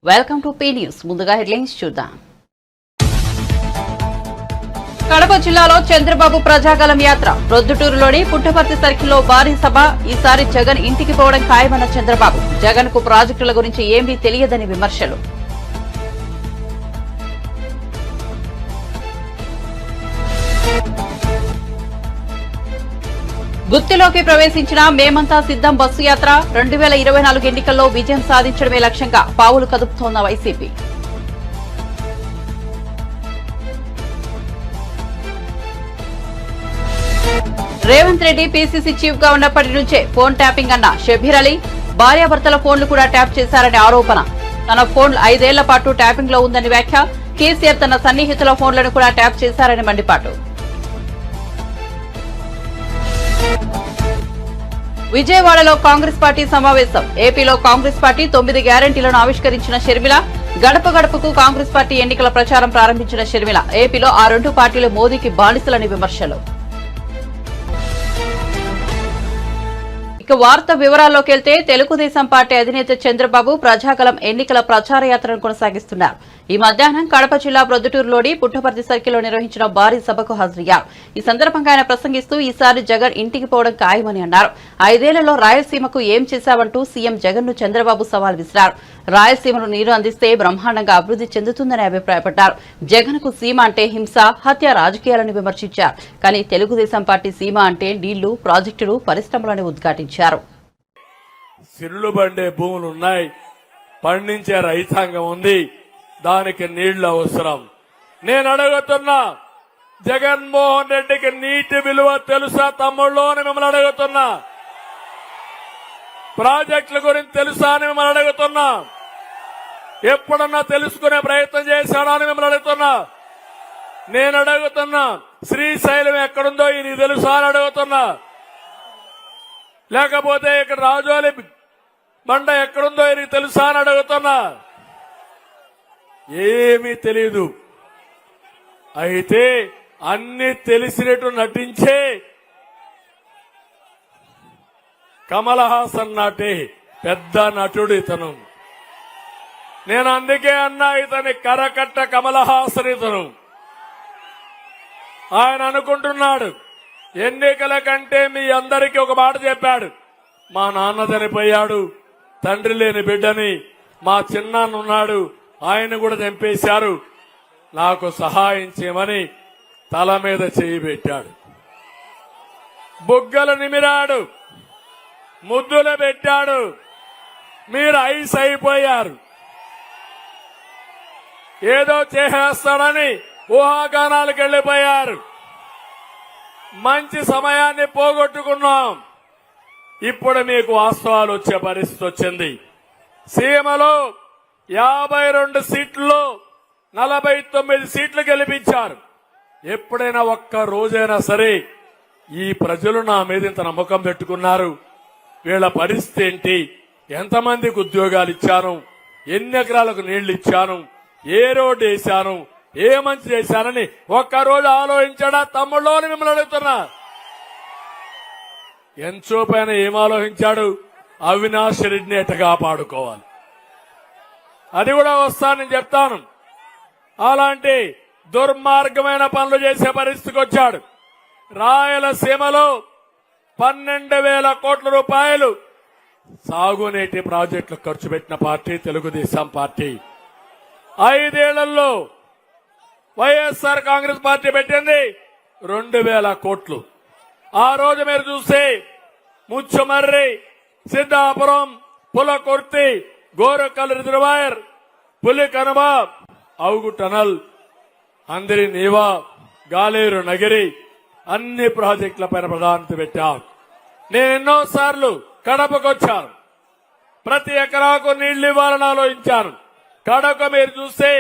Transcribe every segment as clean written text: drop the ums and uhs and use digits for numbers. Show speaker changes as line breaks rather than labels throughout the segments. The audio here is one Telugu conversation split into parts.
Welcome to P news. ముందుగా హెడ్లైన్స్ చూద్దాం. కడప జిల్లాలో చంద్రబాబు ప్రజాగలం యాత్ర. ప్రొద్దుటూరులోని పుట్టపర్తి సర్కిల్లో భారీ సభ. ఈసారి జగన్ ఇంటికి పోవడం ఖాయమన్న చంద్రబాబు. జగన్ కు ప్రాజెక్టుల గురించి ఏమీ తెలియదని విమర్శలు. గుత్తిలోకి ప్రవేశించిన మేమంతా సిద్దం బస్సు యాత్ర. 2024 ఎన్నికల్లో విజయం సాధించడమే లక్ష్యంగా పావులు కదుపుతోన్న వైసీపీ. రేవంత్ రెడ్డి పీసీసీ చీఫ్ గా ఉన్నప్పటి నుంచే ఫోన్ ట్యాపింగ్ అన్న షబ్బీర్ అలీ. భార్యాభర్తల ఫోన్లు కూడా ట్యాప్ చేశారనే ఆరోపణ. తన ఫోన్ 5 ఏళ్ల పాటు ట్యాపింగ్ లో ఉందని వ్యాఖ్య. కేసీఆర్ తన సన్నిహితుల ఫోన్లను కూడా ట్యాప్ చేశారని మండిపాటు. విజయవాడలో కాంగ్రెస్ పార్టీ సమావేశం. ఏపీలో కాంగ్రెస్ పార్టీ 9 గ్యారంటీలను ఆవిష్కరించిన షర్మిల. గడప గడపకు కాంగ్రెస్ పార్టీ ఎన్నికల ప్రచారం ప్రారంభించిన షర్మిల. ఏపీలో ఆ 2 పార్టీలు మోదీకి బానిసలని విమర్శలు. ఇక వార్త వివరాల్లోకి వెళ్తే తెలుగుదేశం పార్టీ అధినేత చంద్రబాబు ప్రజాగలం ఎన్నికల ప్రచార యాత్రను కొనసాగిస్తున్నారు. ఈ మధ్యాహ్నం కడప జిల్లా ప్రొద్దుటూరులోని పుట్టపర్తి సర్కిల్లో నిర్వహించిన భారీ సభకు హాజరయ్యారు. ఈ సందర్భంగా ఆయన ప్రసంగిస్తూ ఈసారి జగన్ ఇంటికి పోవడం ఖాయమని అన్నారు. 5 ఏళ్లలో రాయలసీమకు ఏం చేశావంటూ సీఎం జగన్ ను చంద్రబాబు సవాల్ విసిరారు. రాయలసీమను నీరు అందిస్తే బ్రహ్మాండంగా అభివృద్ది చెందుతుందని అభిప్రాయపడ్డారు. జగన్ కు సీమ అంటే హింస, హత్య రాజకీయాలను విమర్శించారు. కానీ తెలుగుదేశం పార్టీ సీమ అంటే నీళ్లు, ప్రాజెక్టులు, పరిశ్రమలను ఉద్ఘాటించారు.
సిరులు బండే భూములున్నాయి, పండించే రైతాంగం ఉంది, దానికి నీళ్లు అవసరం. నేను అడుగుతున్నా, జగన్మోహన్ రెడ్డికి నీటి విలువ తెలుసా తమ్ముళ్ళు అని మిమ్మల్ని అడుగుతున్నా. ప్రాజెక్టుల గురించి తెలుసా అని మిమ్మల్ని అడుగుతున్నా. ఎప్పుడన్నా తెలుసుకునే ప్రయత్నం చేశాడా అని మిమ్మల్ని అడుగుతున్నా. నేను అడుగుతున్నా, శ్రీశైలం ఎక్కడుందో ఇది తెలుసా అని అడుగుతున్నా. లేకపోతే ఇక్కడ రాజోలి బండ ఎక్కడుందో ఇది తెలుసా అని అడుగుతున్నా. ఏమీ తెలీదు. అయితే అన్ని తెలిసినట్టు నటించే కమల్ హాసన్ నాటి పెద్ద నటుడు ఇతను. నేను అందుకే అన్నా, ఇతని కరకట్ట కమల్ హాసన్ ఇతను. ఆయన అనుకుంటున్నాడు ఎన్నికల కంటే మీ అందరికీ ఒక మాట చెప్పాడు. మా నాన్న చనిపోయాడు, తండ్రి లేని బిడ్డని, మా చిన్నాన్న ఉన్నాడు, ఆయన కూడా చంపేశారు, నాకు సహాయం చేయమని తల మీద చేయి పెట్టాడు. బుగ్గలు నిమిరాడు, ముద్దులు పెట్టాడు. మీరు ఐస్ అయిపోయారు. ఏదో చేసేస్తాడని ఊహాగానాలకు వెళ్లిపోయారు. మంచి సమయాన్ని పోగొట్టుకున్నాం. ఇప్పుడు మీకు వాస్తవాలు వచ్చే పరిస్థితి వచ్చింది. సీమలో 52 సీట్లలో 49 సీట్లు గెలిపించారు. ఎప్పుడైనా ఒక్క రోజైనా సరే ఈ ప్రజలు నా మీద ఇంత నమ్మకం పెట్టుకున్నారు, వీళ్ల పరిస్థితి ఏంటి, ఎంతమందికి ఉద్యోగాలు ఇచ్చాను, ఎన్ని ఎకరాలకు నీళ్లు ఇచ్చాను, ఏ రోడ్డు వేశాను, ఏ మంచి చేశానని ఒక్కరోజు ఆలోచించాడా తమ్ముళ్ళు అని మిమ్మల్ని అడుగుతున్నా. ఎంచోపైన ఏం ఆలోచించాడు? అవినాష్ రెడ్డిని ఎట్ట కాపాడుకోవాలి, అది కూడా వస్తానని చెప్తాను. అలాంటి దుర్మార్గమైన పనులు చేసే పరిస్థితికి వచ్చాడు. రాయలసీమలో 12,000 కోట్ల రూపాయలు సాగునీటి ప్రాజెక్టులు ఖర్చు పెట్టిన పార్టీ తెలుగుదేశం పార్టీ. 5 ఏళ్లలో వైఎస్ఆర్ కాంగ్రెస్ పార్టీ పెట్టింది 2,000 కోట్లు. ఆ రోజు మీరు చూస్తే ముచ్చుమర్రి, సిద్ధాపురం, పులకుర్తి, గోరకల్ రిజర్వాయర్, పులికనుమ, అవుగు టనల్, అందరి నీవా, గాలేరు నగిరి అన్ని ప్రాజెక్టుల పైన ప్రాధాన్యత పెట్టాం. నేను ఎన్నోసార్లు కడపకు వచ్చాను. ప్రతి ఎకరాకు నీళ్లు ఇవ్వాలని ఆలోచించాను. కడప మీరు చూస్తే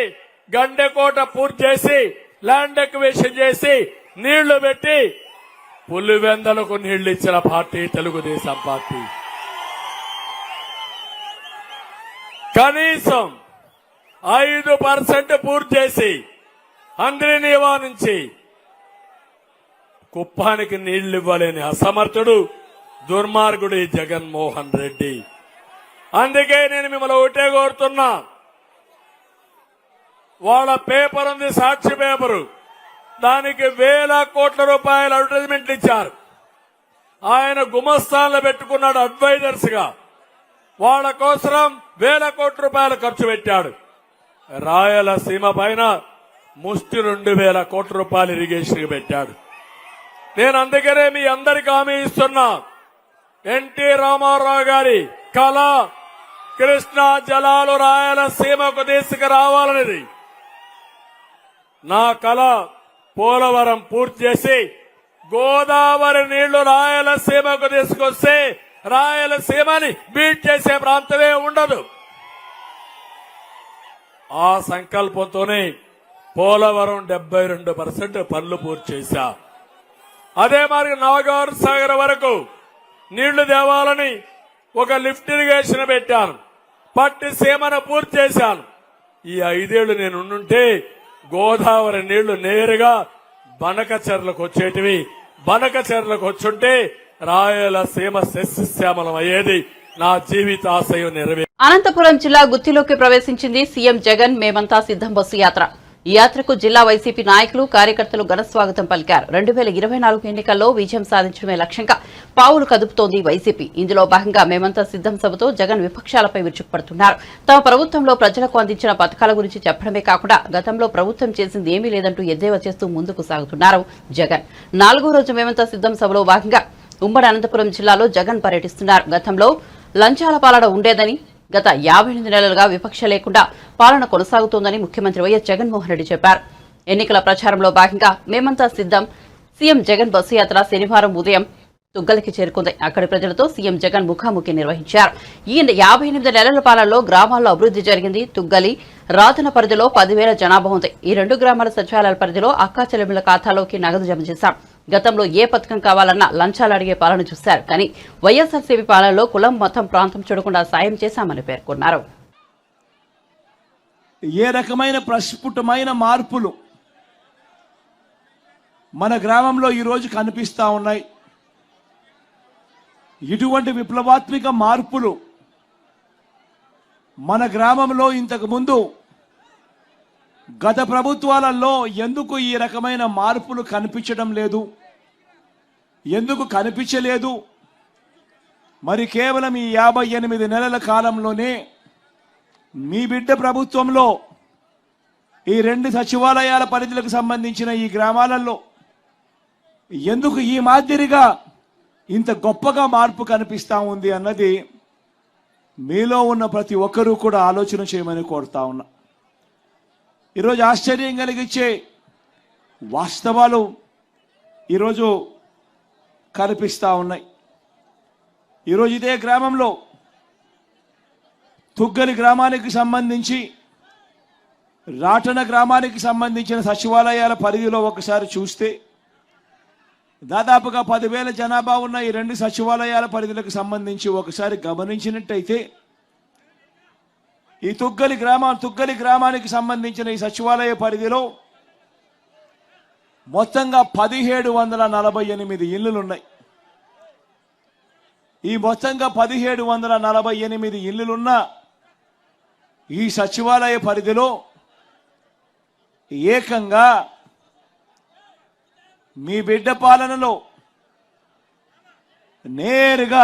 గండెకోట పూర్తి చేసి ల్యాండ్ ఎక్వేషన్ చేసి నీళ్లు పెట్టి పులివెందలకు నీళ్లు ఇచ్చిన పార్టీ తెలుగుదేశం పార్టీ. కనీసం 5% పూర్తి చేసి అందరినీవా నుంచి కుప్పానికి నీళ్లు ఇవ్వలేని అసమర్థుడు, దుర్మార్గుడు జగన్మోహన్ రెడ్డి. అందుకే నేను మిమ్మల్ని ఒకటే కోరుతున్నా, వాళ్ళ పేపర్ ఉంది, సాక్షి పేపరు. దానికి వేల కోట్ల రూపాయల అడ్వర్టైజ్మెంట్లు ఇచ్చారు. ఆయన గుమస్తాన్లు పెట్టుకున్నాడు అడ్వైజర్స్ గా. వాళ్ళ కోసం వేల కోట్ల రూపాయలు ఖర్చు పెట్టాడు. రాయలసీమ పైన ముష్టి 2,000 కోట్ల రూపాయలు ఇరిగేషన్ పెట్టాడు. నేను అందుకనే మీ అందరికీ హామీ ఇస్తున్నా, ఎన్టీ రామారావు గారి కళ కృష్ణా జలాలు రాయలసీమకు తీసుకురావాలనేది. నా కళ పోలవరం పూర్తి చేసి గోదావరి నీళ్లు రాయలసీమకు తీసుకొస్తే రాయలసీమని బీట్ చేసే ప్రాంతమే ఉండదు. ఆ సంకల్పంతోనే పోలవరం 72% పనులు పూర్తి చేశా. అదే మరి నవగారు సాగర్ వరకు నీళ్లు తేవాలని ఒక లిఫ్ట్ ఇరిగేషన్ పెట్టాను. పట్టి సీమను పూర్తి చేశాను. ఈ 5 ఏళ్లు నేను ఉండుంటే గోదావరి నీళ్లు నేరుగా బనకచెర్లకు వచ్చేటివి. బనకచెర్లకు వచ్చుంటే రాయలసీమ సస్యశ్యామలం అయ్యేది. నా జీవితాశయం నెరవేరు.
అనంతపురం జిల్లా గుత్తిలోకి ప్రవేశించింది సీఎం జగన్ మేమంతా సిద్దం బస్సు యాత్ర. ఈ యాత్రకు జిల్లా వైసీపీ నాయకులు కార్యకర్తలు ఘన స్వాగతం పలికారు. 2024 ఎన్నికల్లో విజయం సాధించడమే లక్ష్యంగా పావులు కదుపుతోంది వైసీపీ. ఇందులో భాగంగా మేమంతా సిద్దం సభతో జగన్ విపక్షాలపై విరుచుకుపడుతున్నారు. తమ ప్రభుత్వంలో ప్రజలకు అందించిన పథకాల గురించి చెప్పడమే కాకుండా గతంలో ప్రభుత్వం చేసింది ఏమీ లేదంటూ ఎద్దేవా చేస్తూ ముందుకు సాగుతున్నారు జగన్. 4వ రోజు మేమంతా సిద్దం సభలో భాగంగా ఉమ్మడి అనంతపురం జిల్లాలో జగన్ పర్యటిస్తున్నారు. గతంలో లంచాల పాలన ఉండేదని, గత 58 నెలలుగా విపక్ష లేకుండా పాలన కొనసాగుతోందని ముఖ్యమంత్రి వైఎస్ జగన్మోహన్ రెడ్డి చెప్పారు. ఎన్నికల ప్రచారంలో భాగంగా మేమంతా సిద్దం సీఎం జగన్ బస్సు యాత్ర శనివారం ఉదయం తుగ్గలికి చేరుకుంది. అక్కడి ప్రజలతో సీఎం జగన్ ముఖాముఖి నిర్వహించారు. ఈ 58 నెలల పాలనలో గ్రామాల్లో అభివృద్ది జరిగింది. తుగ్గలి రాధన పరిధిలో 10,000 జనాభా ఉంది. ఈ 2 గ్రామాల సచివాలయాల పరిధిలో అక్కా చెల్లెమ్మల ఖాతాలోకి నగదు జమ చేశాం. గతంలో ఏ పథకం కావాలన్నా లంచాలు అడిగే పాలన చూశారు. కానీ వైఎస్ఆర్సీపీ పాలనలో కులం, మతం, ప్రాంతం చూడకుండా సాయం చేశామని పేర్కొన్నారు.
ఏ రకమైన ప్రస్ఫుటమైన మార్పులు మన గ్రామంలో ఈరోజు కనిపిస్తా ఉన్నాయి. ఇటువంటి విప్లవాత్మక మార్పులు మన గ్రామంలో ఇంతకు ముందు గత ప్రభుత్వాలలో ఎందుకు ఈ రకమైన మార్పులు కనిపించడం లేదు, ఎందుకు కనిపించలేదు? మరి కేవలం ఈ 58 నెలల కాలంలోనే మీ బిడ్డ ప్రభుత్వంలో ఈ 2 సచివాలయాల పరిధులకు సంబంధించిన ఈ గ్రామాలలో ఎందుకు ఈ మాదిరిగా ఇంత గొప్పగా మార్పు కనిపిస్తా ఉంది అన్నది మీలో ఉన్న ప్రతి ఒక్కరూ కూడా ఆలోచన చేయమని కోరుతా ఉన్నా. ఈరోజు ఆశ్చర్యం కలిగించే వాస్తవాలు ఈరోజు కనిపిస్తా ఉన్నాయి. ఈరోజు ఇదే గ్రామంలో తుగ్గలి గ్రామానికి సంబంధించి, రాటన గ్రామానికి సంబంధించిన సచివాలయాల పరిధిలో ఒకసారి చూస్తే దాదాపుగా 10,000 జనాభా ఉన్న ఈ 2 సచివాలయాల పరిధులకు సంబంధించి ఒకసారి గమనించినట్టయితే ఈ తుగ్గలి గ్రామానికి సంబంధించిన ఈ సచివాలయ పరిధిలో మొత్తంగా 1748 ఇళ్లులున్నాయి. ఈ మొత్తంగా 1748 ఇళ్లులున్న ఈ సచివాలయ పరిధిలో ఏకంగా మీ బిడ్డ పాలనలో నేరుగా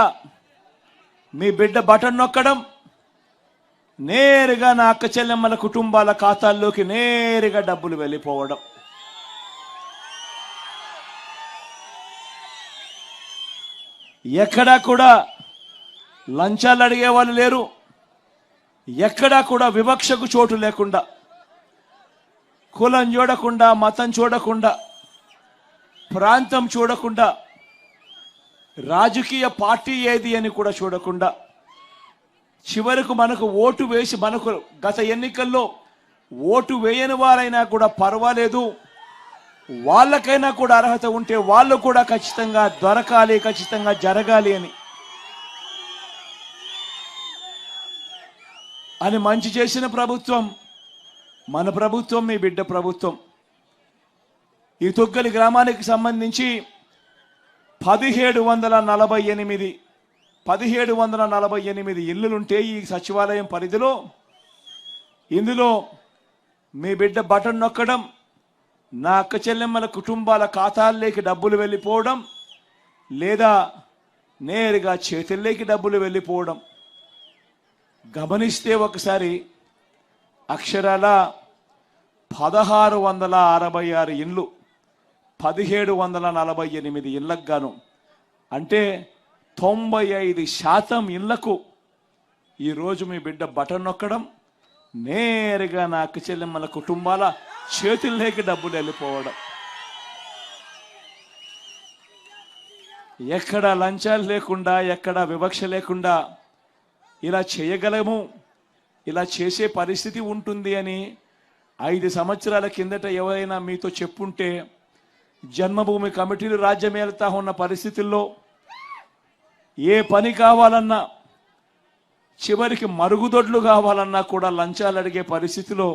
మీ బిడ్డ బటన్ నొక్కడం, నేరుగా నా అక్క చెల్లెమ్మల కుటుంబాల ఖాతాల్లోకి నేరుగా డబ్బులు వెళ్ళిపోవడం. ఎక్కడా కూడా లంచాలు అడిగే వాళ్ళు లేరు. ఎక్కడా కూడా వివక్షకు చోటు లేకుండా, కులం చూడకుండా, మతం చూడకుండా, ప్రాంతం చూడకుండా, రాజకీయ పార్టీ ఏది అని కూడా చూడకుండా, చివరకు మనకు ఓటు వేసి, మనకు గత ఎన్నికల్లో ఓటు వేయని వారైనా కూడా పర్వాలేదు, వాళ్ళకైనా కూడా అర్హత ఉంటే వాళ్ళు కూడా ఖచ్చితంగా దొరకాలి, ఖచ్చితంగా జరగాలి అని మంచి చేసిన ప్రభుత్వం మన ప్రభుత్వం, మీ బిడ్డ ప్రభుత్వం. ఈ తుగ్గలి గ్రామానికి సంబంధించి 1748 ఇళ్లులుంటే ఈ సచివాలయం పరిధిలో, ఇందులో మీ బిడ్డ బటన్ నొక్కడం, నా అక్క చెల్లెమ్మల కుటుంబాల ఖాతాల్లోకి డబ్బులు వెళ్ళిపోవడం, లేదా నేరుగా చేతుల్లోకి డబ్బులు వెళ్ళిపోవడం గమనిస్తే ఒకసారి అక్షరాల 1666 ఇండ్లు 1748 ఇళ్లకు గాను, అంటే 95% ఇళ్లకు ఈరోజు మీ బిడ్డ బటన్ నొక్కడం, నేరుగా నా అక్క చెల్లెమ్మల కుటుంబాల చేతుల్లోకి డబ్బులు వెళ్ళిపోవడం. ఎక్కడ లంచాలు లేకుండా, ఎక్కడ వివక్ష లేకుండా ఇలా చేయగలము, ఇలా చేసే పరిస్థితి ఉంటుంది అని 5 సంవత్సరాల కిందట ఎవరైనా మీతో చెప్పుంటే, జన్మభూమి కమిటీలు రాజ్యమేలుతా ఉన్న పరిస్థితుల్లో ఏ పని కావాలన్నా, చివరికి మరుగుదొడ్లు కావాలన్నా కూడా లంచాలు అడిగే పరిస్థితిలో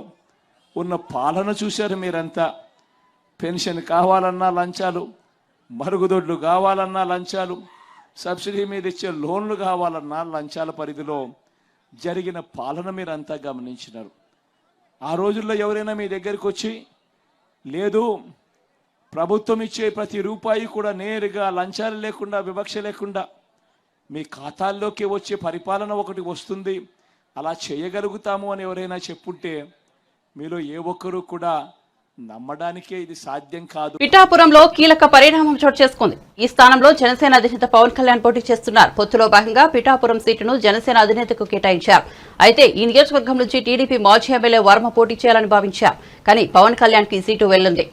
ఉన్న పాలన చూశారు మీరంతా. పెన్షన్ కావాలన్నా లంచాలు, మరుగుదొడ్లు కావాలన్నా లంచాలు, సబ్సిడీ మీద ఇచ్చే లోన్లు కావాలన్నా లంచాల పరిధిలో జరిగిన పాలన మీరంతా గమనించినారు. ఆ రోజుల్లో ఎవరైనా మీ దగ్గరికి వచ్చి, లేదు ప్రభుత్వం ఇచ్చే ప్రతి రూపాయి కూడా నేరుగా లంచాలు లేకుండా, వివక్ష లేకుండా మీ ఖాతాల్లోకి వచ్చే పరిపాలన ఒకటి వస్తుంది, అలా చేయగలుగుతాము అని ఎవరైనా చెప్పుంటే మీలో ఏ ఒక్కరూ కూడా నమ్మడానికే ఇది సాధ్యం కాదు.
పిఠాపురంలో కీలక పరిణామం చోటు చేసుకుంది. ఈ స్థానంలో జనసేన అధినేత పవన్ కళ్యాణ్ పోటీ చేస్తున్నారు. పొత్తులో భాగంగా పిఠాపురం సీటును జనసేన అధినేతకు కేటాయించారు. అయితే ఈ నియోజకవర్గం నుంచి టీడీపీ మాజీ ఎమ్మెల్యే వర్మ పోటీ చేయాలని భావించారు. కానీ పవన్ కళ్యాణ్ కి సీటు వెళ్లింది.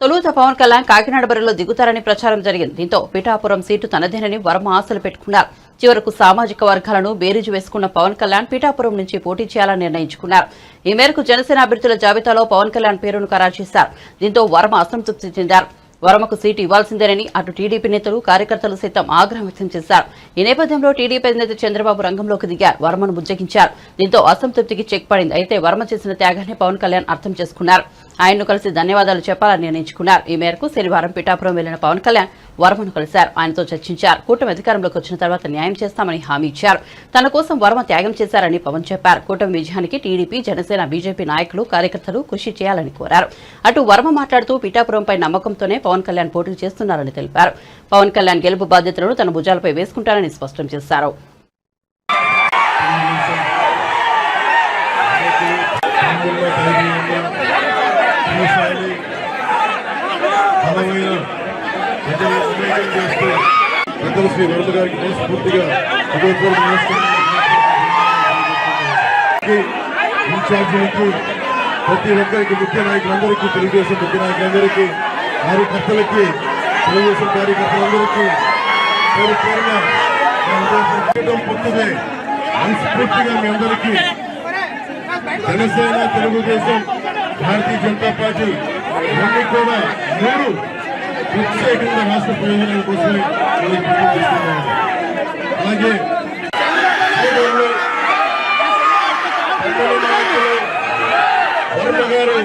తొలుత పవన్ కళ్యాణ్ కాకినాడ బరిలో దిగుతారని ప్రచారం జరిగింది. దీంతో పిఠాపురం సీటు తనదేనని వర్మ ఆశలు పెట్టుకున్నారు. చివరకు సామాజిక వర్గాలను బేరీజు వేసుకున్న పవన్ కళ్యాణ్ పిఠాపురం నుంచి పోటీ చేయాలని నిర్ణయించుకున్నారు. ఈ మేరకు జనసేన అభ్యర్థుల జాబితాలో పవన్ కళ్యాణ్ పేరును ఖరారు చేశారు. దీంతో వర్మ అసంతృప్తి చెందారు. వర్మకు సీటు ఇవ్వాల్సిందేనని అటు టీడీపీ నేతలు, కార్యకర్తలు సైతం ఆగ్రహం వ్యక్తం చేశారు. ఈ నేపథ్యంలో టీడీపీ అధినేత చంద్రబాబు రంగంలోకి దిగారు. వర్మను బుజ్జగించారు. దీంతో అసంతృప్తికి చెక్ పడింది. అయితే వర్మ చేసిన త్యాగాన్ని పవన్ కళ్యాణ్ అర్థం చేసుకున్నారు. ఆయన్ను కలిసి ధన్యవాదాలు చెప్పాలని నిర్ణయించుకున్నారు. ఈ మేరకు శనివారం పిఠాపురం వెళ్లిన పవన్ కళ్యాణ్ వర్మను కలిశారు. ఆయనతో చర్చించారు. కూటమి అధికారంలోకి వచ్చిన తర్వాత న్యాయం చేస్తామని హామీ ఇచ్చారు. తన కోసం వర్మ త్యాగం చేశారని పవన్ చెప్పారు. కూటమి విజయానికి టీడీపీ, జనసేన, బీజేపీ నాయకులు, కార్యకర్తలు కృషి చేయాలని కోరారు. అటు వర్మ మాట్లాడుతూ పిఠాపురంపై నమ్మకంతోనే పవన్ కళ్యాణ్ పోటీ చేస్తున్నారని తెలిపారు. పవన్ కళ్యాణ్ గెలుపు బాధ్యతలను తన భుజాలపై వేసుకుంటారని స్పష్టం చేశారు.
శ్రీ వరద గారికి మనస్ఫూర్తిగా ఇన్ఛార్జీలకి, ప్రతి ఒక్కరికి, ముఖ్య నాయకులందరికీ, తెలుగుదేశం ముఖ్య నాయకులందరికీ, కార్యకర్తలకి, తెలుగుదేశం కార్యకర్తలందరికీ పేరు పేరున పొత్తుదే మనస్ఫూర్తిగా మీ అందరికీ జనసేన, తెలుగుదేశం, భారతీయ జనతా పార్టీ ఇవన్నీ కూడా 3 ప్రత్యేకంగా రాష్ట్ర ప్రయోజనాల కోసమే అలాగే వర్మ గారు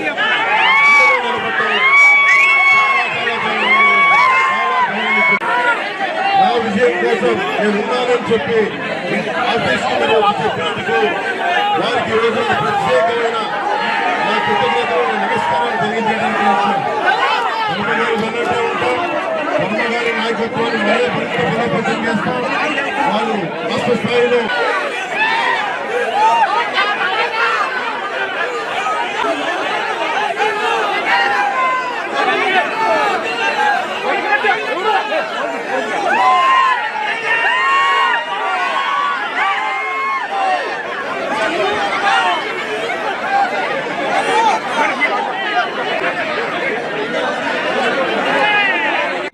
నా విజయం కోసం నేను ఉన్నానని చెప్పి ఆఫీస్కి చెప్పినందుకు వారికి ఈరోజు ప్రత్యేకమైన నా కృతజ్ఞతలు, నమస్కారాలు తెలియజేయడానికి వచ్చాను. వర్మ గారు అన్నట్టే ఉంటాం. వర్మ గారి నాయకత్వాన్ని మరే బలోపేతం చేస్తాం. వాళ్ళు రాష్ట్ర స్థాయిలో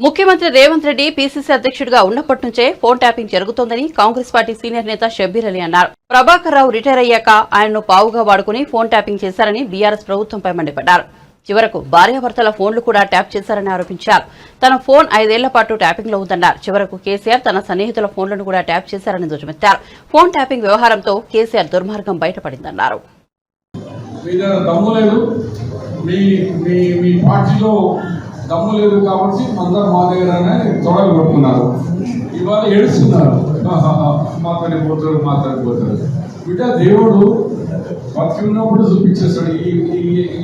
ముఖ్యమంత్రి రేవంత్ రెడ్డి పీసీసీ అధ్యక్షుడిగా ఉన్నప్పటి నుంచే ఫోన్ ట్యాపింగ్ జరుగుతోందని కాంగ్రెస్ పార్టీ సీనియర్ నేత షబ్బీర్ అలీ అన్నారు. ప్రభాకర్ రావు రిటైర్ అయ్యాక ఆయన్ను పావుగా వాడుకుని ఫోన్ ట్యాపింగ్ చేశారని బీఆర్ఎస్ ప్రభుత్వంపై మండిపడ్డారు. చివరకు భార్యాభర్తల ఫోన్లు కూడా ట్యాప్ చేశారని ఆరోపించారు. తన ఫోన్ 5 ఏళ్ల పాటు ట్యాపింగ్ లో ఉందన్నారు. చివరకు కేసీఆర్ తన సన్నిహితుల ఫోన్లను కూడా ట్యాప్ చేశారని ధ్వజమెత్తారు. ఫోన్ ట్యాపింగ్ వ్యవహారంతో కేసీఆర్ దుర్మార్గం బయటపడిందన్నారు.
దమ్ము లేదు కాబట్టి అందరు మా దగ్గరనే తొడలు కొట్టుకున్నారు. ఇవాళ ఏడుస్తున్నారు, మాతోనే పోతారు. బిడ్డ దేవుడు బతికి ఉన్నప్పుడు చూపించేస్తాడు,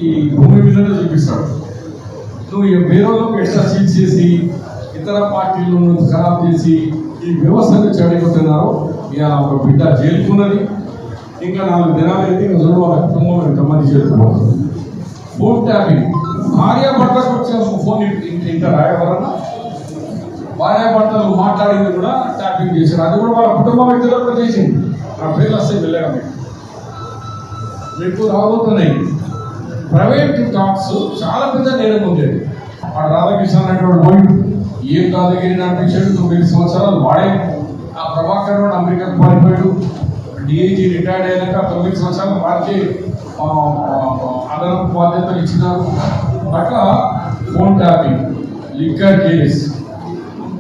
ఈ భూమి మీదనే చూపిస్తాడు. నువ్వు ఈ బీరోలోకి ఎక్స్ట్రా సీజ్ చేసి ఇతర పార్టీలను ఖరాబ్ చేసి ఈ వ్యవస్థను చెడగొట్టున్నారు. ఇవాళ ఒక బిడ్డ జైలుకున్నది, ఇంకా 4 దినాలైతే ఇంకా చూడు వాళ్ళ కుటుంబం ఎంతమంది జైలుకుపోతుంది. ఫోన్ ట్యాపింగ్, భార్యాభర్తకు వచ్చే ఫోన్ ఇంటారా ఎవరన్నా? భార్యాభర్తలు మాట్లాడింది కూడా ట్యాపింగ్ చేశారు, అది కూడా వాళ్ళ కుటుంబ వ్యక్తులు కూడా చేసింది. నా పేర్లు వస్తే వెళ్ళగా మీకు రాబోతున్నాయి. ప్రైవేట్ టాక్స్ చాలా పెద్ద నేరం ఉండేది. వాడు రాధాకృష్ణ అనేటువంటి పోయి ఏం దాదాగిరి నడిపించాడు. 9 సంవత్సరాలు వాడే. ఆ ప్రభాకర్ రావు అమెరికాకు పారిపోయాడు. డిఐజీ రిటైర్డ్ అయినాక 9 సంవత్సరాలు వారికి అదనపు బాధ్యతలు ఇచ్చినారు. అట్లా ఫోన్ ట్యాపింగ్, లిక్కర్ కేస్,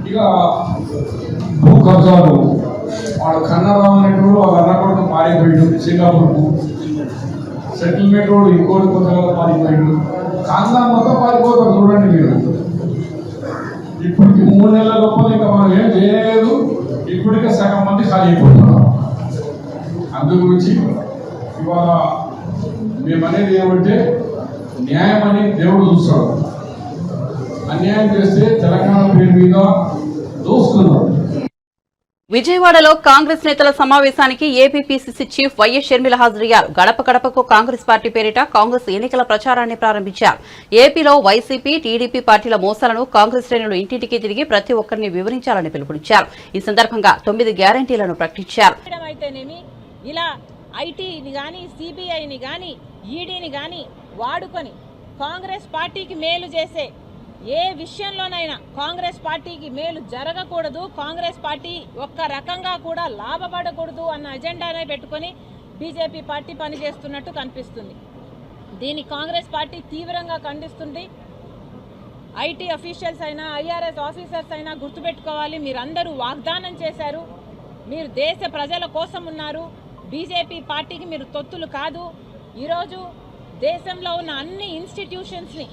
ఇక భూ కబ్జాలు. వాడు కన్నారావు అనేటువంటి వాళ్ళ అన్న కొడుకు పారిపోయాడు సింగపూర్కు. సెటిల్మెంట్ వాడు ఇంకోటి కొత్తగా పారిపోయాడు. కాంగ్లా మొత్తం పారిపోతారు చూడండి మీరు. ఇప్పటికి 3 నెలల లోపల ఇంకా మనం ఏం చేయలేదు. ఇప్పటికే సగం మంది ఖాళీ అయిపోతున్నారు. అందు గురించి ఇవాళ మేమనేది ఏమంటే, న్యాయం అని దేవుడు చూస్తాడు. అన్యాయం చేస్తే తెలంగాణ పేరు మీద దోసుకున్నాడు.
విజయవాడలో కాంగ్రెస్ నేతల సమావేశానికి ఏపీపీసీసీ చీఫ్ వైఎస్ షర్మిల హాజరయ్యారు. గడప గడపకు కాంగ్రెస్ పార్టీ పేరిట కాంగ్రెస్ ఎన్నికల ప్రచారాన్ని ప్రారంభించారు. ఏపీలో వైసీపీ, టీడీపీ పార్టీల మోసాలను కాంగ్రెస్ శ్రేణులు ఇంటింటికి తిరిగి ప్రతి ఒక్కరిని వివరించాలని పిలుపునిచ్చారు. ఈ సందర్భంగా 9 గ్యారంటీలను ప్రకటించారు.
ఇలా ఐటీని గాని, సిబిఐని గాని, ఈడీని గాని వాడుకొని కాంగ్రెస్ పార్టీకి మేలు చేసే ఏ విషయంలోనైనా కాంగ్రెస్ పార్టీకి మేలు జరగకూడదు, కాంగ్రెస్ పార్టీ ఒక్క రకంగా కూడా లాభపడకూడదు అన్న ఎజెండానే పెట్టుకొని బీజేపీ పార్టీ పనిచేస్తున్నట్టు కనిపిస్తుంది. దీన్ని కాంగ్రెస్ పార్టీ తీవ్రంగా ఖండిస్తుంది. ఐటీ అఫీషియల్స్ అయినా, ఐఆర్ఎస్ ఆఫీసర్స్ అయినా గుర్తుపెట్టుకోవాలి, మీరందరూ వాగ్దానం చేశారు, మీరు దేశ ప్రజల కోసం ఉన్నారు, బీజేపీ పార్టీకి మీరు తొత్తులు కాదు. ఈరోజు దేశంలో ఉన్న అన్ని ఇన్స్టిట్యూషన్స్ని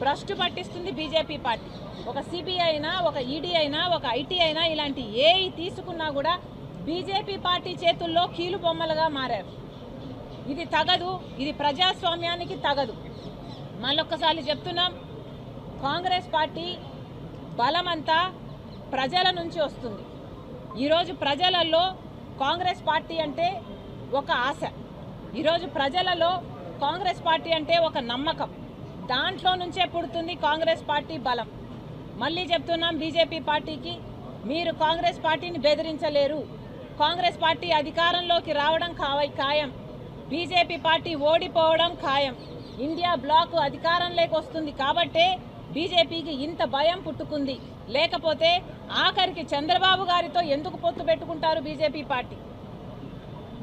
భ్రష్టు పట్టిస్తుంది బీజేపీ పార్టీ. ఒక సిబిఐ అయినా, ఒక ఈడీ అయినా, ఒక ఐటీ అయినా, ఇలాంటి ఏవి తీసుకున్నా కూడా బీజేపీ పార్టీ చేతుల్లో కీలు బొమ్మలుగా మారారు. ఇది తగదు, ఇది ప్రజాస్వామ్యానికి తగదు. మళ్ళొక్కసారి చెప్తున్నాం, కాంగ్రెస్ పార్టీ బలమంతా ప్రజల నుంచి వస్తుంది. ఈరోజు ప్రజలలో కాంగ్రెస్ పార్టీ అంటే ఒక ఆశ, ఈరోజు ప్రజలలో కాంగ్రెస్ పార్టీ అంటే ఒక నమ్మకం. దాంట్లో నుంచే పుడుతుంది కాంగ్రెస్ పార్టీ బలం. మళ్ళీ చెప్తున్నాం బీజేపీ పార్టీకి, మీరు కాంగ్రెస్ పార్టీని బెదిరించలేరు. కాంగ్రెస్ పార్టీ అధికారంలోకి రావడం ఖాయం, బీజేపీ పార్టీ ఓడిపోవడం ఖాయం. ఇండియా బ్లాక్ అధికారంలోకి వస్తుంది కాబట్టే బీజేపీకి ఇంత భయం పుట్టుకుంది. లేకపోతే ఆఖరికి చంద్రబాబు గారితో ఎందుకు పొత్తు పెట్టుకుంటారు బీజేపీ పార్టీ?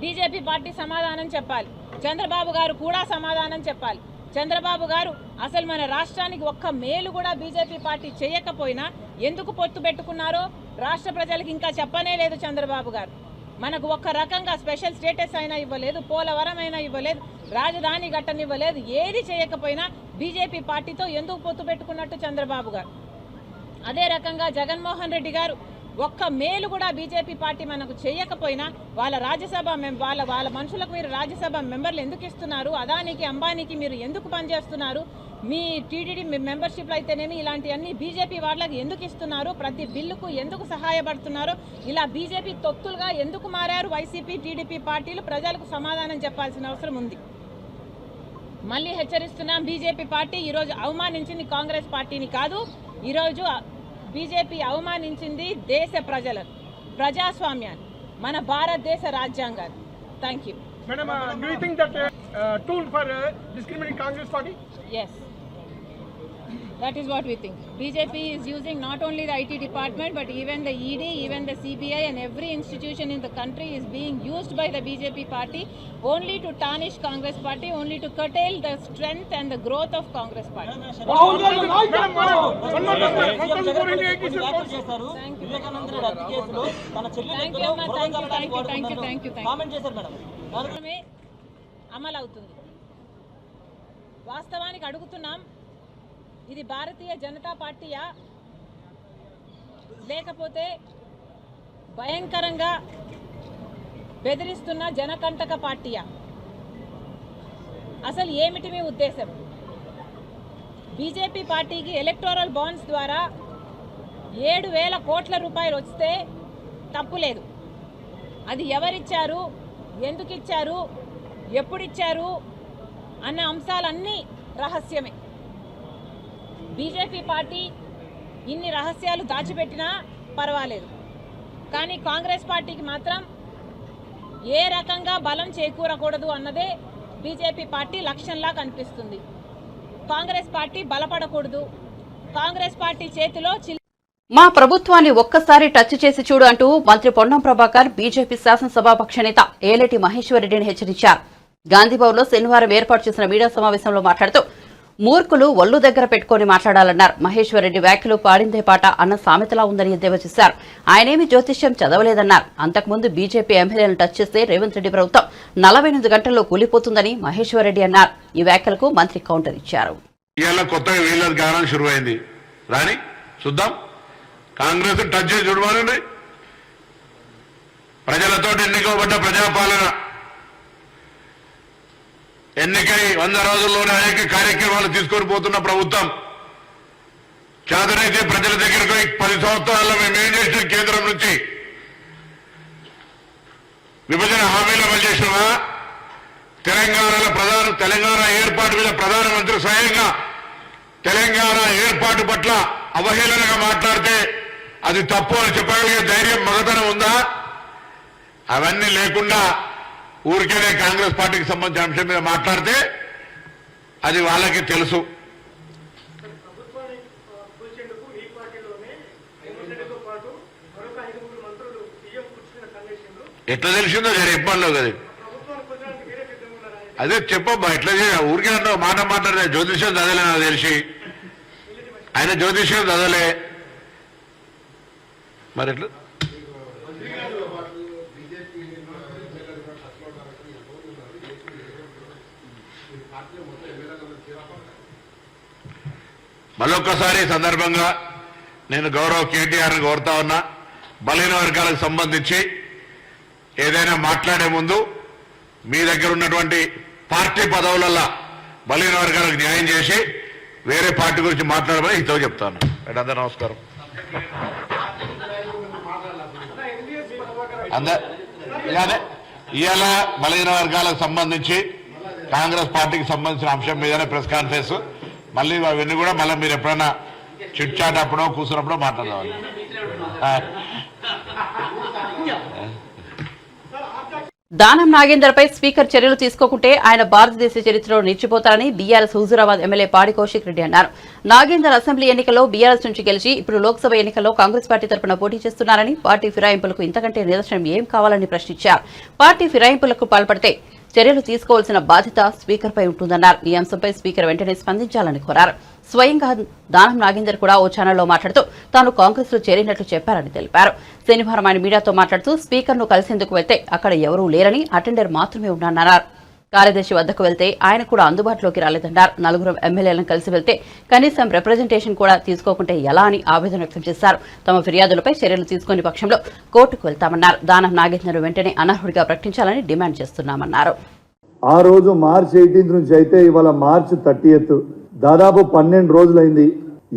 బీజేపీ పార్టీ సమాధానం చెప్పాలి, చంద్రబాబు గారు కూడా సమాధానం చెప్పాలి. చంద్రబాబు గారు అసలు మన రాష్ట్రానికి ఒక్క మేలు కూడా బీజేపీ పార్టీ చేయకపోయినా ఎందుకు పొత్తు పెట్టుకున్నారో రాష్ట్ర ప్రజలకు ఇంకా చెప్పనే లేదు చంద్రబాబు గారు. మనకు ఒక్క రకంగా స్పెషల్ స్టేటస్ అయినా ఇవ్వలేదు, పోలవరం అయినా ఇవ్వలేదు, రాజధాని ఘట్టనివ్వలేదు. ఏది చేయకపోయినా బీజేపీ పార్టీతో ఎందుకు పొత్తు పెట్టుకున్నట్టు చంద్రబాబు గారు. అదే రకంగా జగన్మోహన్ రెడ్డి గారు ఒక్క మేలు కూడా బీజేపీ పార్టీ మనకు చేయకపోయినా వాళ్ళ రాజ్యసభ వాళ్ళ మనుషులకు మీరు రాజ్యసభ మెంబర్లు ఎందుకు ఇస్తున్నారు? అదానికి, అంబానీకి మీరు ఎందుకు పనిచేస్తున్నారు? మీ టీడీడీ మెంబర్షిప్లు అయితేనేమి ఇలాంటివన్నీ బీజేపీ వాళ్ళకి ఎందుకు ఇస్తున్నారు? ప్రతి బిల్లుకు ఎందుకు సహాయపడుతున్నారు? ఇలా బీజేపీ తొత్తులుగా ఎందుకు మారారు వైసీపీ, టీడీపీ పార్టీలు? ప్రజలకు సమాధానం చెప్పాల్సిన అవసరం ఉంది. మళ్ళీ హెచ్చరిస్తున్నాం, బీజేపీ పార్టీ ఈరోజు అవమానించింది కాంగ్రెస్ పార్టీని కాదు, ఈరోజు బీజేపీ అవమానించింది దేశ ప్రజలను, ప్రజాస్వామ్యాన్ని, మన భారతదేశ రాజ్యాంగాన్ని. Thank you.
Madam, do you think that tool for discriminating Congress party?
Yes, that is what we think. BJP is using not only the IT department but even the ED, even the CBI and every institution in the country is being used by the BJP party only to tarnish Congress party, only to curtail the strength and the growth of Congress party. Thank you. అమలు అవుతుంది. వాస్తవానికి అడుగుతున్నాం, ఇది భారతీయ జనతా పార్టీయా లేకపోతే భయంకరంగా బెదిరిస్తున్న జనకంటక పార్టీయా? అసలు ఏమిటి మీ ఉద్దేశం? బీజేపీ పార్టీకి ఎలక్టోరల్ బాండ్స్ ద్వారా 7,000 కోట్ల రూపాయలు వస్తే తప్పు లేదు. అది ఎవరిచ్చారు, ఎందుకు ఇచ్చారు, ఎప్పుడు ఇచ్చారు అన్న అంశాలన్నీ రహస్యమే. బీజేపీ పార్టీ ఇన్ని రహస్యాలు దాచిపెట్టినా పర్వాలేదు, కానీ కాంగ్రెస్ పార్టీకి మాత్రం ఏ రకంగా బలం చేకూరకూడదు అన్నదే బీజేపీ పార్టీ లక్ష్యంలా కనిపిస్తుంది. కాంగ్రెస్ పార్టీ బలపడకూడదు, కాంగ్రెస్ పార్టీ చేతిలో
మా ప్రభుత్వాన్ని ఒక్కసారి టచ్ చేసి చూడు అంటూ మంత్రి పొన్నం ప్రభాకర్ బీజేపీ శాసనసభాపక్ష నేత ఏలేటి మహేశ్వరరెడ్డిని హెచ్చరించారు. గాంధీభవన్లో శనివారం ఏర్పాటు చేసిన మీడియా సమావేశంలో మాట్లాడుతూ మూర్ఖులు ఒళ్లు దగ్గర పెట్టుకుని మాట్లాడాలన్నారు. మహేశ్వరరెడ్డి వ్యాఖ్యలు పాడిందే పాట అన్న సామెతలా ఉందని ఎద్దేవా చేశారు. ఆయనేమి జ్యోతిష్యం చదవలేదన్నారు. అంతకుముందు బీజేపీ ఎమ్మెల్యేలను టచ్ చేస్తే రేవంత్ రెడ్డి ప్రభుత్వం 48 గంటల్లో కూలిపోతుందని మహేశ్వరరెడ్డి అన్నారు. ఈ వ్యాఖ్యలకు మంత్రి కౌంటర్ ఇచ్చారు.
కొత్తగా వీళ్ళ గానం షురువైంది రాని చూద్దాం. కాంగ్రెస్ టచ్ చేసి చూడమనండి. ప్రజలతో ఎన్నికబడ్డ ప్రజాపాలన, ఎన్నికై 100 రోజుల్లోనే అనేక కార్యక్రమాలు తీసుకొని పోతున్న ప్రభుత్వం. చేతనైతే ప్రజల దగ్గరకు 10 సంవత్సరాల్లో మేము ఏం చేసిన కేంద్రం నుంచి విభజన హామీలు అమలు చేసినా, తెలంగాణ ఏర్పాటు మీద ప్రధానమంత్రి స్వయంగా తెలంగాణ ఏర్పాటు పట్ల అవహేళనగా మాట్లాడితే అది తప్పు అని చెప్పగలిగే ధైర్యం, మగతనం ఉందా? అవన్నీ లేకుండా ఊరికేనే కాంగ్రెస్ పార్టీకి సంబంధించిన అంశం మీద మాట్లాడితే అది వాళ్ళకి తెలుసు. ఎట్లా తెలిసిందో జర ఇబ్బందిలో కదా. అదే చెప్పమ్మా, ఎట్లా ఊరికే మాట మాట్లాడితే జ్యోతిష్యం చదవలే నాకు తెలిసి. ఆయన జ్యోతిష్యం చదవలే మరి ఎట్లా? మళ్ళొక్కసారి సందర్భంగా నేను గౌరవ కేటీఆర్ని కోరుతా ఉన్నా, బలహీన వర్గాలకు సంబంధించి ఏదైనా మాట్లాడే ముందు మీ దగ్గర ఉన్నటువంటి పార్టీ పదవులల్లో బలహీన వర్గాలకు న్యాయం చేసి వేరే పార్టీ గురించి మాట్లాడమని ఇతో చెప్తాను. అందరూ నమస్కారం. ఇవాళ బలహీన వర్గాలకు సంబంధించి కాంగ్రెస్ పార్టీకి సంబంధించిన అంశం మీదనే ప్రెస్ కాన్ఫరెన్స్. మళ్ళీ అవన్నీ కూడా మళ్ళీ మీరు ఎప్పుడైనా చిట్ చాట్ అప్పుడో కూర్చున్నప్పుడో మాట్లాడదామని.
దానం నాగేందర్పై స్పీకర్ చర్యలు తీసుకోకుంటే ఆయన భారతదేశ చరిత్రలో నిలిచిపోతారని బీఆర్ఎస్ హుజూరాబాద్ ఎమ్మెల్యే పాడి కౌశిక్ రెడ్డి అన్నారు. నాగేందర్ అసెంబ్లీ ఎన్నికల్లో బీఆర్ఎస్ నుంచి గెలిచి ఇప్పుడు లోక్సభ ఎన్నికల్లో కాంగ్రెస్ పార్టీ తరపున పోటీ చేస్తున్నారని, పార్టీ ఫిరాయింపులకు ఇంతకంటే నిదర్శనం ఏం కావాలని ప్రశ్నించారు. పార్టీ ఫిరాయింపులకు పాల్పడితే చర్యలు తీసుకోవాల్సిన బాధ్యత స్పీకర్పై ఉంటుందన్నారు. ఈ అంశంపై స్పీకర్ వెంటనే స్పందించాలని కోరారు. స్వయంగా దానం నాగేందర్ కూడా ఓ ఛానల్లో మాట్లాడుతూ తాను కాంగ్రెస్ లో చేరినట్లు చెప్పారని తెలిపారు. శనివారం ఆయన మీడియాతో మాట్లాడుతూ స్పీకర్ ను కలిసేందుకు వెళ్తే అక్కడ ఎవరూ లేరని, అటెండర్ మాత్రమే ఉన్నారన్నారు. కార్యదర్శి వద్దకు వెళ్తే ఆయన కూడా అందుబాటులోకి రాలేదన్నారు. 4 ఎమ్మెల్యేలను కలిసి వెళ్తే కనీసం రిప్రజెంటేషన్ కూడా తీసుకోకుంటే ఎలా అని ఆవేదన వ్యక్తం చేశారు. తమ ఫిర్యాదులపై చర్యలు తీసుకునే పక్షంలో కోర్టుకు వెళ్తామన్నారు. దానం నాగేందర్ వెంటనే అనర్హుడిగా ప్రకటించాలని డిమాండ్ చేస్తున్నామన్నారు.
ఆ రోజు మార్చి 18 నుంచి అయితే ఇవాళ మార్చి 30th, దాదాపు 12 రోజులైంది.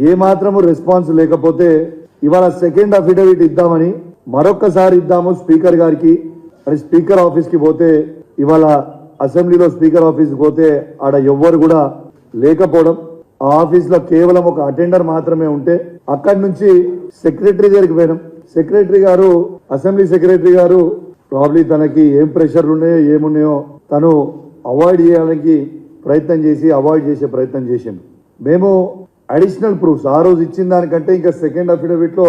ఏ మాత్రము రెస్పాన్స్ లేకపోతే ఇవాళ సెకండ్ అఫిడవిట్ ఇద్దామని మరొక్కసారి ఇద్దాము స్పీకర్ గారికి అని స్పీకర్ ఆఫీస్ కి పోతే, ఇవాళ అసెంబ్లీలో స్పీకర్ ఆఫీస్ పోతే ఆడ ఎవ్వరు కూడా లేకపోవడం, ఆ ఆఫీస్ లో కేవలం ఒక అటెండర్ మాత్రమే ఉంటే అక్కడి నుంచి సెక్రటరీ దగ్గరికి పోయినాం. సెక్రటరీ గారు, అసెంబ్లీ సెక్రటరీ గారు ప్రాబ్లీ తనకి ఏం ప్రెషర్లు ఉన్నాయో ఏమున్నాయో తను అవాయిడ్ చేయడానికి ప్రయత్నం చేసి అవాయిడ్ చేసే ప్రయత్నం చేసిండు. మేము అడిషనల్ ప్రూఫ్స్ ఆ రోజు ఇచ్చిన దానికంటే ఇంకా సెకండ్ అఫిడవిట్ లో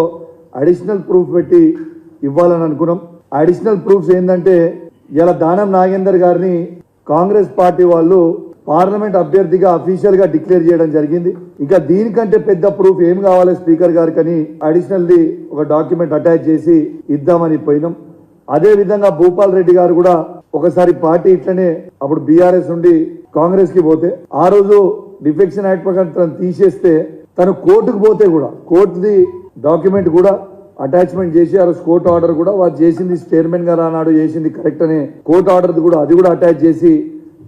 అడిషనల్ ప్రూఫ్ పెట్టి ఇవ్వాలని అనుకున్నాం. అడిషనల్ ప్రూఫ్స్ ఏంటంటే ఇలా దానం నాగేందర్ గారిని కాంగ్రెస్ పార్టీ వాళ్ళు పార్లమెంట్ అభ్యర్థిగా అఫీషియల్ గా డిక్లేర్ చేయడం జరిగింది. ఇంకా దీనికంటే పెద్ద ప్రూఫ్ ఏం కావాలి స్పీకర్ గారికి అని అడిషనల్లీ ఒక డాక్యుమెంట్ అటాచ్ చేసి ఇద్దామని పోయినాం. అదే విధంగా భూపాల్ రెడ్డి గారు కూడా ఒకసారి పార్టీ ఇట్లనే అప్పుడు బీఆర్ఎస్ నుండి కాంగ్రెస్ కి పోతే ఆ రోజు డిఫెక్షన్ యాక్ట్ ప్రకారం తను తీసేస్తే తను కోర్టుకు పోతే కూడా కోర్టుది డాక్యుమెంట్ కూడా అటాచ్మెంట్ చేసి ఆ రోజు కోర్టు ఆర్డర్ కూడా వారు చేసింది చైర్మన్ గారు ఆనాడు చేసింది కరెక్ట్ అనే కోర్టు ఆర్డర్ కూడా అది కూడా అటాచ్ చేసి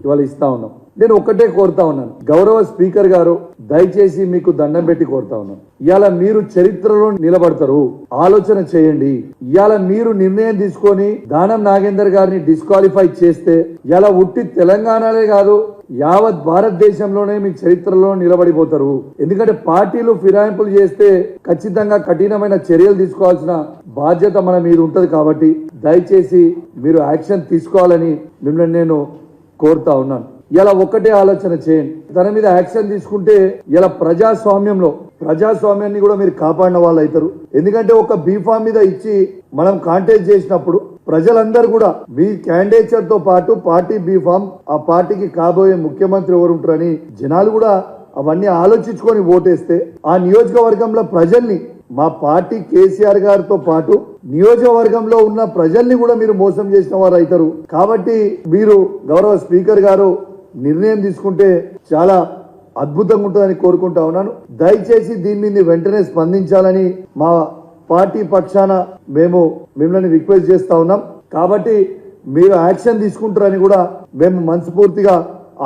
ఇవాళ ఇస్తా ఉన్నాం. నేను ఒక్కటే కోరుతా ఉన్నాను, గౌరవ స్పీకర్ గారు దయచేసి మీకు దండం పెట్టి కోరుతా ఉన్నాను, ఇవాళ మీరు చరిత్రలో నిలబడతారు, ఆలోచన చేయండి. ఇవాళ మీరు నిర్ణయం తీసుకొని దానం నాగేందర్ గారిని డిస్క్వాలిఫై చేస్తే ఇలా ఉట్టి తెలంగాణలే కాదు యావత్ భారతదేశంలోనే మీ చరిత్రలో నిలబడిపోతారు. ఎందుకంటే పార్టీలు ఫిరాయింపులు చేస్తే ఖచ్చితంగా కఠినమైన చర్యలు తీసుకోవాల్సిన బాధ్యత మన మీద ఉంటది. కాబట్టి దయచేసి మీరు యాక్షన్ తీసుకోవాలని మిమ్మల్ని నేను కోరుతా ఉన్నాను. ఇలా ఒక్కటే ఆలోచన చేయండి, తన మీద యాక్షన్ తీసుకుంటే ఇలా ప్రజాస్వామ్యాన్ని కూడా మీరు కాపాడిన వాళ్ళు అవుతారు. ఎందుకంటే ఒక బీఫామ్ మీద ఇచ్చి మనం కాంటెస్ట్ చేసినప్పుడు ప్రజలందరూ కూడా మీ క్యాండిడేచర్ తో పాటు పార్టీ బీఫామ్, ఆ పార్టీకి కాబోయే ముఖ్యమంత్రి ఎవరు ఉంటారని జనాలు కూడా అవన్నీ ఆలోచించుకొని ఓటేస్తే ఆ నియోజకవర్గంలో ప్రజల్ని, మా పార్టీ కేసీఆర్ గారితో పాటు నియోజకవర్గంలో ఉన్న ప్రజల్ని కూడా మీరు మోసం చేసిన వారు అవుతారు. కాబట్టి మీరు గౌరవ స్పీకర్ గారు నిర్ణయం తీసుకుంటే చాలా అద్భుతంగా ఉంటుందని కోరుకుంటా ఉన్నాను. దయచేసి దీని మీద వెంటనే స్పందించాలని మా పార్టీ పక్షాన మేము మిమ్మల్ని రిక్వెస్ట్ చేస్తా ఉన్నాం. కాబట్టి మీరు యాక్షన్ తీసుకుంటారని కూడా మేము మనస్ఫూర్తిగా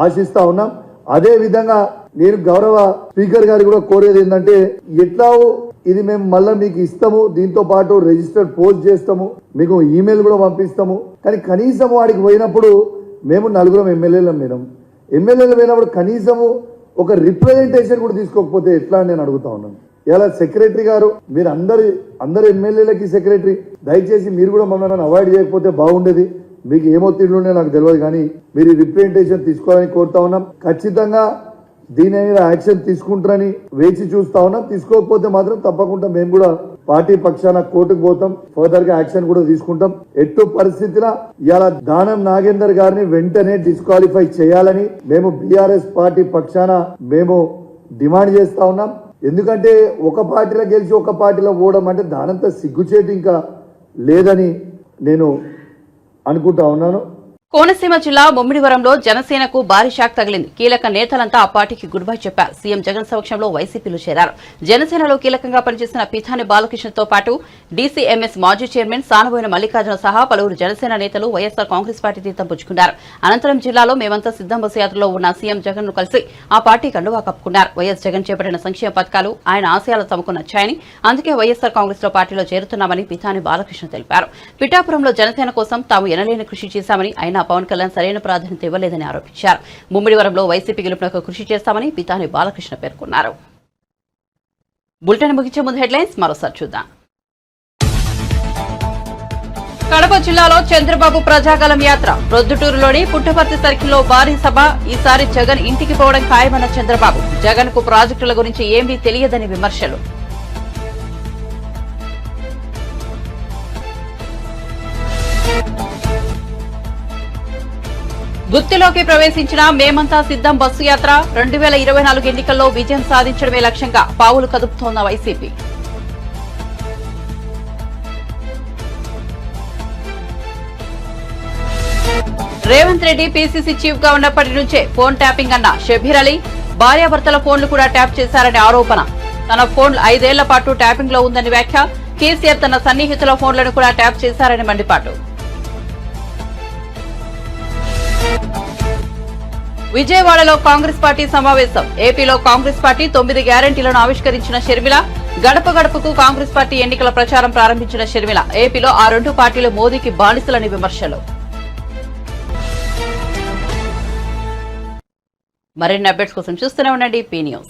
ఆశిస్తా ఉన్నాం. అదే విధంగా నేను గౌరవ స్పీకర్ గారికి కూడా కోరేది ఏంటంటే, ఎట్లా ఇది మేము మళ్ళీ మీకు ఇస్తాము, దీంతో పాటు రిజిస్టర్డ్ పోస్ట్ చేస్తాము, మీకు ఈమెయిల్ కూడా పంపిస్తాము. కానీ కనీసం వాడికి పోయినప్పుడు మేము 4 ఎమ్మెల్యేలు పోయినప్పుడు కనీసము ఒక రిప్రజెంటేషన్ కూడా తీసుకోకపోతే ఎట్లా అని నేను అడుగుతా ఉన్నాను. ఇలా సెక్రటరీ గారు, మీరు అందరు ఎమ్మెల్యేలకి సెక్రటరీ, దయచేసి మీరు కూడా మమ్మల్ని అవాయిడ్ చేయకపోతే బాగుండేది. మీకు ఏమో తిండుండే నాకు తెలియదు, కానీ మీరు రిప్రజెంటేషన్ తీసుకోవాలని కోరుతా ఉన్నాం. ఖచ్చితంగా దీని మీద యాక్షన్ తీసుకుంటారని వేచి చూస్తా ఉన్నాం. తీసుకోకపోతే మాత్రం తప్పకుండా మేము కూడా పార్టీ పక్షాన కోర్టుకు పోతాం, ఫర్దర్ గా యాక్షన్ కూడా తీసుకుంటాం. ఎట్టు పరిస్థితిలో ఇలా దానం నాగేందర్ గారిని వెంటనే డిస్క్వాలిఫై చేయాలని మేము బీఆర్ఎస్ పార్టీ పక్షాన మేము డిమాండ్ చేస్తా ఉన్నాం. ఎందుకంటే ఒక పార్టీలో గెలిచి ఒక పార్టీలో పోవడం అంటే దానంతా సిగ్గుచేటు ఇంకా లేదని నేను అనుకుంటా ఉన్నాను.
కోనసీమ జిల్లా ముమ్మిడివరంలో జనసేనకు భారీ షాక్ తగిలింది. కీలక నేతలంతా ఆ పార్టీకి గుడ్ బై చెప్పారు. సీఎం జగన్ సమక్షంలో వైసీపీలో చేరారు. జనసేనలో కీలకంగా పనిచేసిన పిథాని బాలకృష్ణతో పాటు డీసీఎంఎస్ మాజీ చైర్మన్ సానబోయిన మల్లికార్జున సహా పలువురు జనసేన నేతలు వైఎస్సార్ కాంగ్రెస్ పార్టీ తీర్థం పుచ్చుకున్నారు. అనంతరం జిల్లాలో మేమంతా సిద్ధం బస్సు యాత్రలో ఉన్న సీఎం జగన్ ను కలిసి ఆ పార్టీ కండువా కప్పుకున్నారు. వైఎస్ జగన్ చేపట్టిన సంక్షేమ పథకాలు ఆయన ఆశయాలు తమకు నచ్చాయని, అందుకే వైఎస్సార్ కాంగ్రెస్ లో పార్టీలో చేరుతున్నామని పిథాని బాలకృష్ణ తెలిపారు. పిఠాపురంలో జనసేన కోసం తాము ఎనలేని కృషి చేశామని, ఆయన పవన్ కళ్యాణ్ సరైన ప్రాధాన్యత ఇవ్వలేదని ఆరోపించారు. ముమ్మిడివరంలో వైసీపీ గెలుపునకు కృషి చేస్తామని పితాని బాలకృష్ణ పేర్కొన్నారు. బులెటిన్ ముగించే ముందు హెడ్లైన్స్ మరోసారి చూద్దాం. కడప జిల్లాలో చంద్రబాబు ప్రజాగలం యాత్ర, ప్రొద్దుటూరులోని పుట్టపర్తి సర్కిల్లో భారీ సభ. ఈసారి జగన్ ఇంటికి పోవడం ఖాయమన్న చంద్రబాబు. జగన్ కు ప్రాజెక్టుల గురించి ఏమీ తెలియదని విమర్శలు. గుత్తిలోకి ప్రవేశించిన మేమంతా సిద్ధం బస్సు యాత్ర, 2024 ఎన్నికల్లో విజయం సాధించడమే లక్ష్యంగా పావులు కదుపుతోన్న వైసీపీ. రేవంత్ రెడ్డి పీసీసీ చీఫ్ గా ఉన్నప్పటి నుంచే ఫోన్ ట్యాపింగ్ అన్న షబీర్ అలీ, భార్యాభర్తల ఫోన్లు కూడా ట్యాప్ చేశారనే ఆరోపణ. తన ఫోన్ 5 ఏళ్ల పాటు ట్యాపింగ్ లో ఉందని వ్యాఖ్య. కేసీఆర్ తన సన్నిహితుల ఫోన్లను కూడా ట్యాప్ చేశారని మండిపాటు. విజయవాడలో కాంగ్రెస్ పార్టీ సమావేశం. ఏపీలో కాంగ్రెస్ పార్టీ 9 గ్యారంటీలను ఆవిష్కరించిన షర్మిల. గడప గడపకు కాంగ్రెస్ పార్టీ ఎన్నికల ప్రచారం ప్రారంభించిన షర్మిల. ఏపీలో ఆ 2 పార్టీలు మోదీకి బానిసలని విమర్శలు. మరిన్ని అప్డేట్స్ కోసం చూస్తూనే ఉండండి పీ న్యూస్.